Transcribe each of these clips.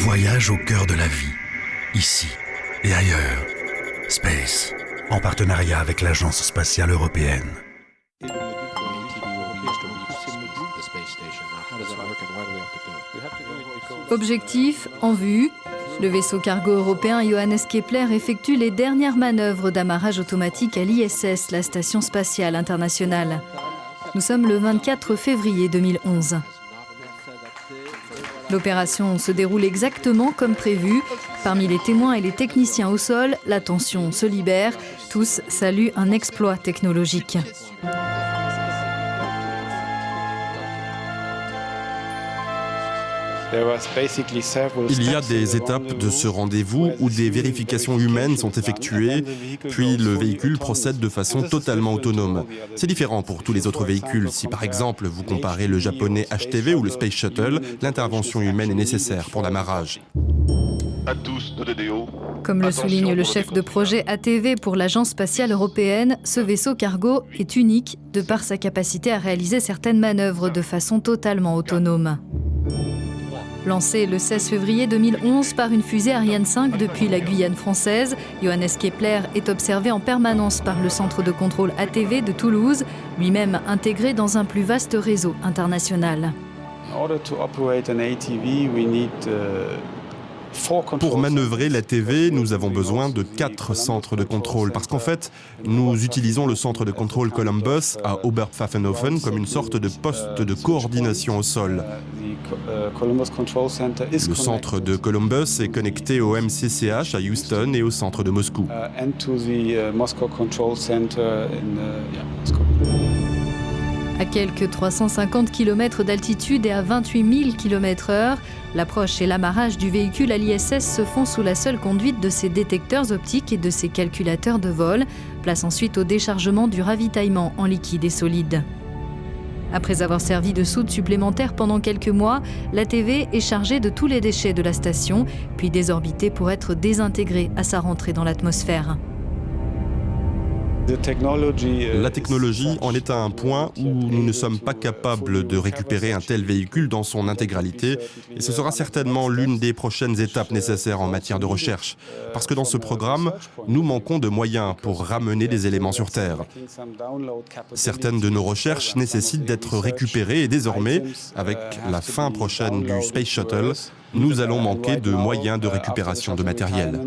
Voyage au cœur de la vie, ici et ailleurs. Space, en partenariat avec l'Agence spatiale européenne. Objectif en vue. Le vaisseau cargo européen Johannes Kepler effectue les dernières manœuvres d'amarrage automatique à l'ISS, la Station spatiale internationale. Nous sommes le 24 février 2011. L'opération se déroule exactement comme prévu. Parmi les témoins et les techniciens au sol, la tension se libère. Tous saluent un exploit technologique. Il y a des étapes de ce rendez-vous où des vérifications humaines sont effectuées, puis le véhicule procède de façon totalement autonome. C'est différent pour tous les autres véhicules. Si par exemple vous comparez le japonais HTV ou le Space Shuttle, l'intervention humaine est nécessaire pour l'amarrage. Comme le souligne le chef de projet ATV pour l'Agence spatiale européenne, ce vaisseau cargo est unique de par sa capacité à réaliser certaines manœuvres de façon totalement autonome. Lancé le 16 février 2011 par une fusée Ariane 5 depuis la Guyane française, Johannes Kepler est observé en permanence par le centre de contrôle ATV de Toulouse, lui-même intégré dans un plus vaste réseau international. Pour manœuvrer l'ATV, nous avons besoin de 4 centres de contrôle parce qu'en fait, nous utilisons le centre de contrôle Columbus à Oberpfaffenhofen comme une sorte de poste de coordination au sol. Le centre de Columbus est connecté au MCCH à Houston et au centre de Moscou. À quelques 350 km d'altitude et à 28 000 km/h, l'approche et l'amarrage du véhicule à l'ISS se font sous la seule conduite de ses détecteurs optiques et de ses calculateurs de vol. Place ensuite au déchargement du ravitaillement en liquide et solide. Après avoir servi de soude supplémentaire pendant quelques mois, l'ATV est chargée de tous les déchets de la station, puis désorbitée pour être désintégrée à sa rentrée dans l'atmosphère. La technologie en est à un point où nous ne sommes pas capables de récupérer un tel véhicule dans son intégralité et ce sera certainement l'une des prochaines étapes nécessaires en matière de recherche. Parce que dans ce programme, nous manquons de moyens pour ramener des éléments sur Terre. Certaines de nos recherches nécessitent d'être récupérées et désormais, avec la fin prochaine du Space Shuttle, nous allons manquer de moyens de récupération de matériel.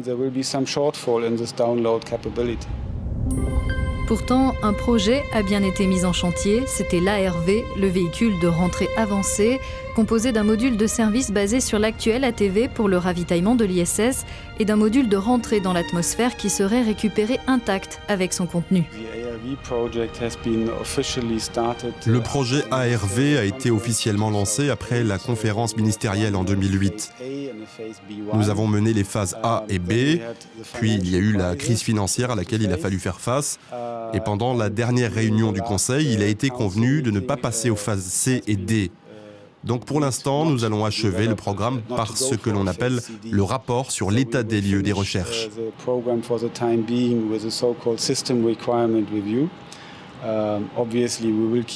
Pourtant, un projet a bien été mis en chantier, c'était l'ARV, le véhicule de rentrée avancée, composé d'un module de service basé sur l'actuel ATV pour le ravitaillement de l'ISS et d'un module de rentrée dans l'atmosphère qui serait récupéré intact avec son contenu. Le projet ARV a été officiellement lancé après la conférence ministérielle en 2008. Nous avons mené les phases A et B, puis il y a eu la crise financière à laquelle il a fallu faire face. Et pendant la dernière réunion du Conseil, il a été convenu de ne pas passer aux phases C et D. Donc pour l'instant, nous allons achever le programme par ce que l'on appelle le rapport sur l'état des lieux des recherches.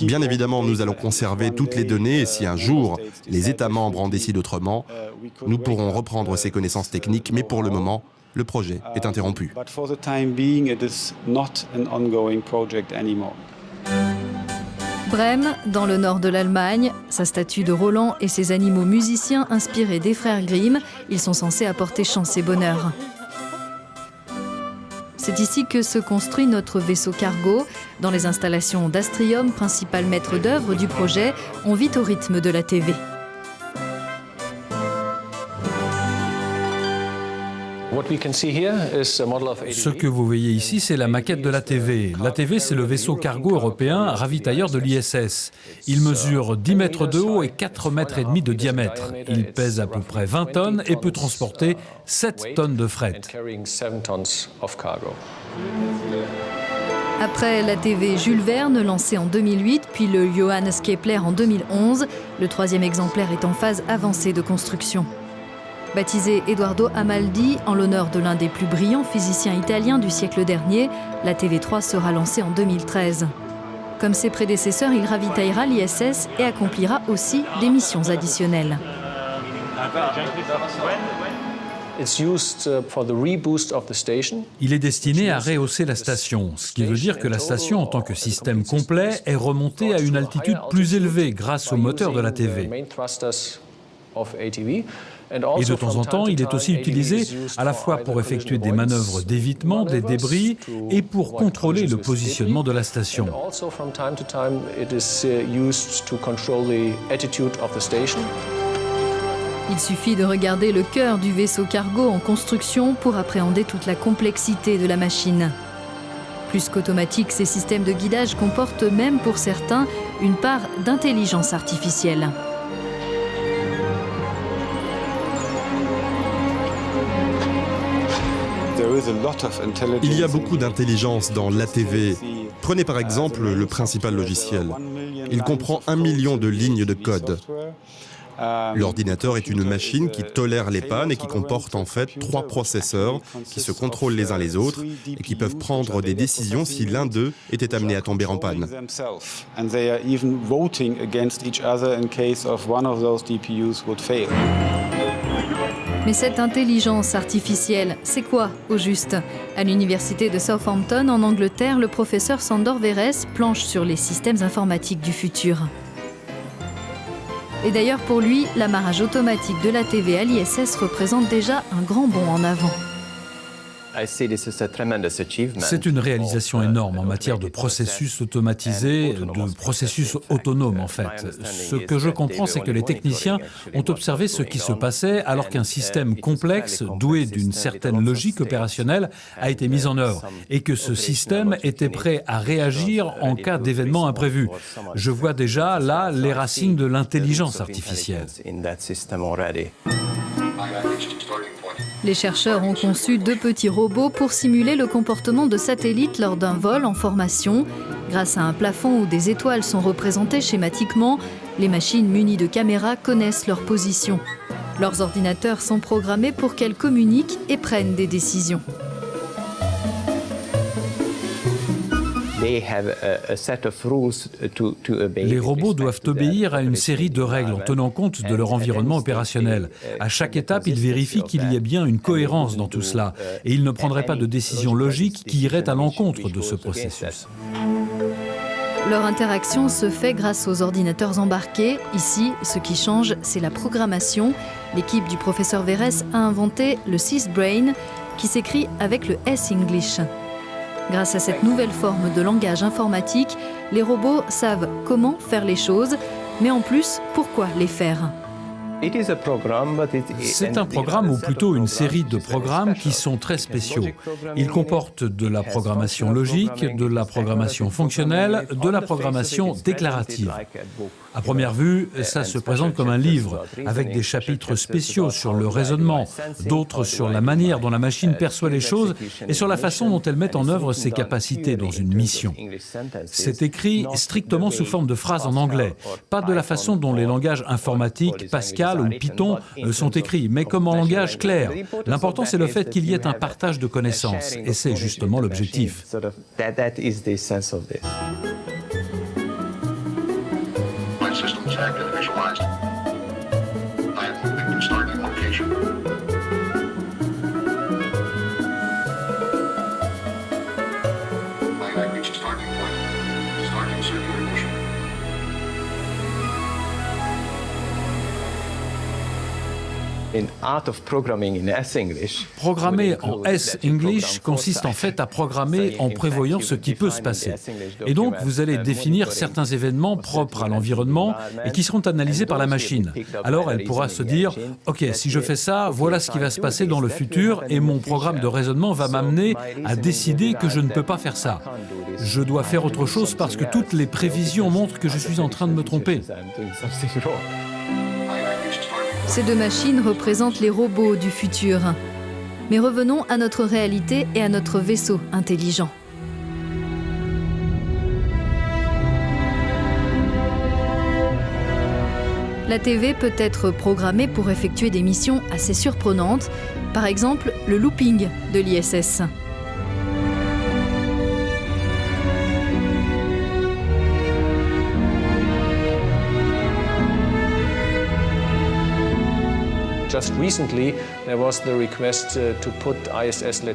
Bien évidemment, nous allons conserver toutes les données et si un jour les États membres en décident autrement, nous pourrons reprendre ces connaissances techniques, mais pour le moment, le projet est interrompu. Brême, dans le nord de l'Allemagne, sa statue de Roland et ses animaux musiciens inspirés des frères Grimm, ils sont censés apporter chance et bonheur. C'est ici que se construit notre vaisseau cargo. Dans les installations d'Astrium, principal maître d'œuvre du projet, on vit au rythme de la TV. Ce que vous voyez ici, c'est la maquette de l'ATV. L'ATV, c'est le vaisseau cargo européen ravitailleur de l'ISS. Il mesure 10 mètres de haut et 4,5 mètres de diamètre. Il pèse à peu près 20 tonnes et peut transporter 7 tonnes de fret. Après l'ATV Jules Verne, lancé en 2008, puis le Johannes Kepler en 2011, le troisième exemplaire est en phase avancée de construction. Baptisé Edoardo Amaldi en l'honneur de l'un des plus brillants physiciens italiens du siècle dernier, la TV3 sera lancée en 2013. Comme ses prédécesseurs, il ravitaillera l'ISS et accomplira aussi des missions additionnelles. Il est destiné à rehausser la station, ce qui veut dire que la station, en tant que système complet, est remontée à une altitude plus élevée grâce au moteur de la TV. Et de temps en temps, il est aussi utilisé à la fois pour effectuer des manœuvres d'évitement des débris et pour contrôler le positionnement de la station. Il suffit de regarder le cœur du vaisseau cargo en construction pour appréhender toute la complexité de la machine. Plus qu'automatique, ces systèmes de guidage comportent même pour certains une part d'intelligence artificielle. Il y a beaucoup d'intelligence dans l'ATV. Prenez par exemple le principal logiciel. Il comprend 1 million de lignes de code. L'ordinateur est une machine qui tolère les pannes et qui comporte en fait 3 processeurs qui se contrôlent les uns les autres et qui peuvent prendre des décisions si l'un d'eux était amené à tomber en panne. Mais cette intelligence artificielle, c'est quoi au juste? À l'université de Southampton, en Angleterre, le professeur Sándor Vérez planche sur les systèmes informatiques du futur. Et d'ailleurs, pour lui, l'amarrage automatique de l'ATV à l'ISS représente déjà un grand bond en avant. C'est une réalisation énorme en matière de processus automatisés, de processus autonomes en fait. Ce que je comprends, c'est que les techniciens ont observé ce qui se passait alors qu'un système complexe, doué d'une certaine logique opérationnelle, a été mis en œuvre et que ce système était prêt à réagir en cas d'événement imprévu. Je vois déjà là les racines de l'intelligence artificielle. Les chercheurs ont conçu 2 petits robots pour simuler le comportement de satellites lors d'un vol en formation. Grâce à un plafond où des étoiles sont représentées schématiquement, les machines munies de caméras connaissent leur position. Leurs ordinateurs sont programmés pour qu'elles communiquent et prennent des décisions. Les robots doivent obéir à une série de règles en tenant compte de leur environnement opérationnel. À chaque étape, ils vérifient qu'il y ait bien une cohérence dans tout cela et ils ne prendraient pas de décision logique qui irait à l'encontre de ce processus. Leur interaction se fait grâce aux ordinateurs embarqués. Ici, ce qui change, c'est la programmation. L'équipe du professeur Vérez a inventé le SysBrain, qui s'écrit avec le S-English. Grâce à cette nouvelle forme de langage informatique, les robots savent comment faire les choses, mais en plus, pourquoi les faire. C'est un programme ou plutôt une série de programmes qui sont très spéciaux. Ils comportent de la programmation logique, de la programmation fonctionnelle, de la programmation déclarative. À première vue, ça se présente comme un livre, avec des chapitres spéciaux sur le raisonnement, d'autres sur la manière dont la machine perçoit les choses et sur la façon dont elle met en œuvre ses capacités dans une mission. C'est écrit strictement sous forme de phrases en anglais, pas de la façon dont les langages informatiques, Pascal ou Python sont écrits, mais comme en langage clair. L'important, c'est le fait qu'il y ait un partage de connaissances, et c'est justement l'objectif. Programmer en S-English consiste en fait à programmer en prévoyant ce qui peut se passer. Et donc, vous allez définir certains événements propres à l'environnement et qui seront analysés par la machine. Alors, elle pourra se dire, « Ok, si je fais ça, voilà ce qui va se passer dans le futur et mon programme de raisonnement va m'amener à décider que je ne peux pas faire ça. Je dois faire autre chose parce que toutes les prévisions montrent que je suis en train de me tromper. » Ces 2 machines représentent les robots du futur. Mais revenons à notre réalité et à notre vaisseau intelligent. L'ATV peut être programmée pour effectuer des missions assez surprenantes, par exemple le looping de l'ISS.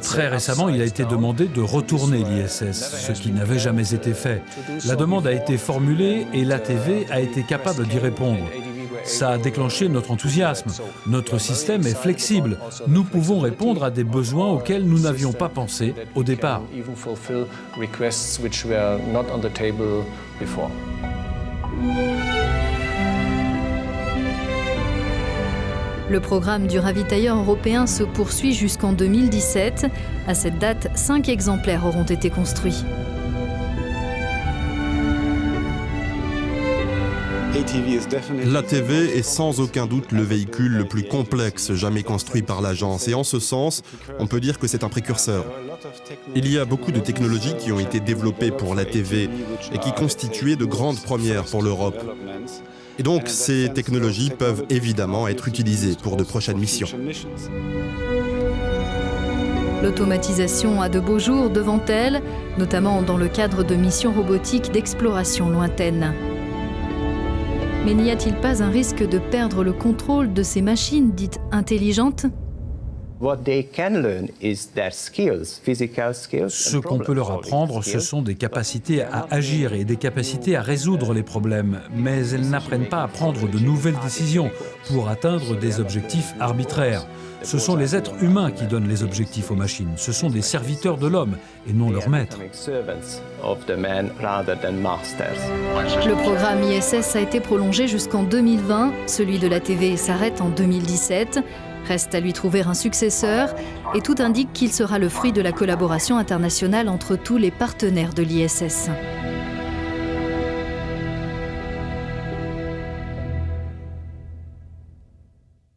Très récemment, il a été demandé de retourner l'ISS, ce qui n'avait jamais été fait. La demande a été formulée et l'ATV a été capable d'y répondre. Ça a déclenché notre enthousiasme. Notre système est flexible. Nous pouvons répondre à des besoins auxquels nous n'avions pas pensé au départ. Le programme du ravitailleur européen se poursuit jusqu'en 2017. À cette date, 5 exemplaires auront été construits. L'ATV est sans aucun doute le véhicule le plus complexe jamais construit par l'agence et en ce sens, on peut dire que c'est un précurseur. Il y a beaucoup de technologies qui ont été développées pour l'ATV et qui constituaient de grandes premières pour l'Europe. Et donc, ces technologies peuvent évidemment être utilisées pour de prochaines missions. L'automatisation a de beaux jours devant elle, notamment dans le cadre de missions robotiques d'exploration lointaine. Mais n'y a-t-il pas un risque de perdre le contrôle de ces machines dites intelligentes ? Ce qu'on peut leur apprendre, ce sont des capacités à agir et des capacités à résoudre les problèmes. Mais elles n'apprennent pas à prendre de nouvelles décisions pour atteindre des objectifs arbitraires. Ce sont les êtres humains qui donnent les objectifs aux machines. Ce sont des serviteurs de l'homme et non leurs maîtres. Le programme ISS a été prolongé jusqu'en 2020. Celui de l'ATV s'arrête en 2017. Reste à lui trouver un successeur et tout indique qu'il sera le fruit de la collaboration internationale entre tous les partenaires de l'ISS.